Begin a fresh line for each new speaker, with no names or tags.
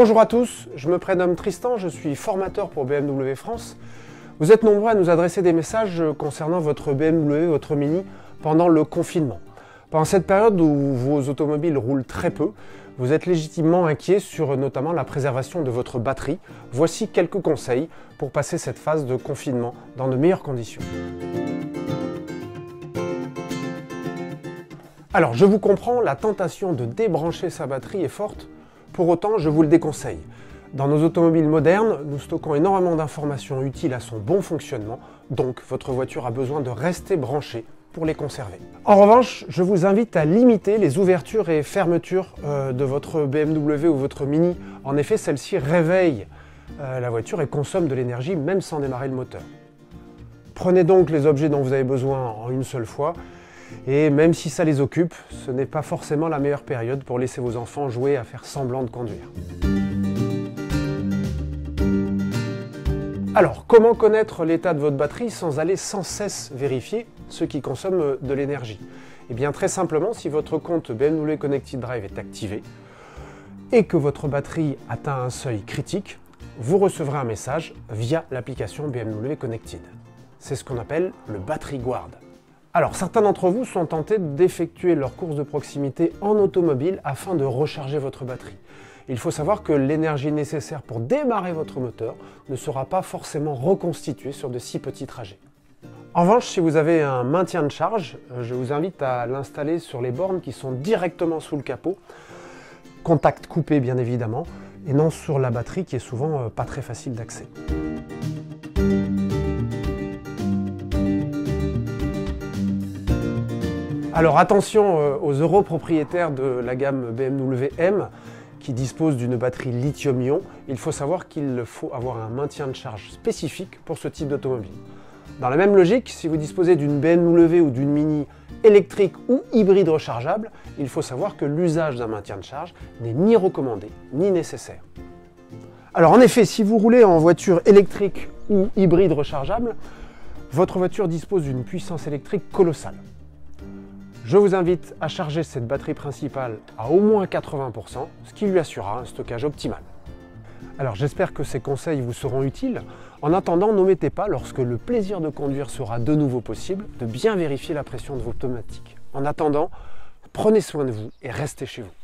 Bonjour à tous, je me prénomme Tristan, je suis formateur pour BMW France. Vous êtes nombreux à nous adresser des messages concernant votre BMW, votre Mini, pendant le confinement. Pendant cette période où vos automobiles roulent très peu, vous êtes légitimement inquiet sur notamment la préservation de votre batterie. Voici quelques conseils pour passer cette phase de confinement dans de meilleures conditions. Alors, je vous comprends, la tentation de débrancher sa batterie est forte. Pour autant, je vous le déconseille. Dans nos automobiles modernes, nous stockons énormément d'informations utiles à son bon fonctionnement, donc votre voiture a besoin de rester branchée pour les conserver. En revanche, je vous invite à limiter les ouvertures et fermetures de votre BMW ou votre Mini. En effet, celles-ci réveillent la voiture et consomment de l'énergie même sans démarrer le moteur. Prenez donc les objets dont vous avez besoin en une seule fois. Et même si ça les occupe, ce n'est pas forcément la meilleure période pour laisser vos enfants jouer à faire semblant de conduire. Alors, comment connaître l'état de votre batterie sans aller sans cesse vérifier ce qui consomme de l'énergie? Eh bien, très simplement, si votre compte BMW Connected Drive est activé et que votre batterie atteint un seuil critique, vous recevrez un message via l'application BMW Connected. C'est ce qu'on appelle le Battery Guard. Alors, certains d'entre vous sont tentés d'effectuer leur course de proximité en automobile afin de recharger votre batterie. Il faut savoir que l'énergie nécessaire pour démarrer votre moteur ne sera pas forcément reconstituée sur de si petits trajets. En revanche, si vous avez un maintien de charge, je vous invite à l'installer sur les bornes qui sont directement sous le capot, contact coupé bien évidemment, et non sur la batterie qui est souvent pas très facile d'accès. Alors attention aux heureux propriétaires de la gamme BMW M qui disposent d'une batterie lithium-ion. Il faut savoir qu'il faut avoir un maintien de charge spécifique pour ce type d'automobile. Dans la même logique, si vous disposez d'une BMW ou d'une Mini électrique ou hybride rechargeable, il faut savoir que l'usage d'un maintien de charge n'est ni recommandé ni nécessaire. Alors en effet, si vous roulez en voiture électrique ou hybride rechargeable, votre voiture dispose d'une puissance électrique colossale. Je vous invite à charger cette batterie principale à au moins 80%, ce qui lui assurera un stockage optimal. Alors j'espère que ces conseils vous seront utiles. En attendant, n'omettez pas, lorsque le plaisir de conduire sera de nouveau possible, de bien vérifier la pression de vos pneumatiques. En attendant, prenez soin de vous et restez chez vous.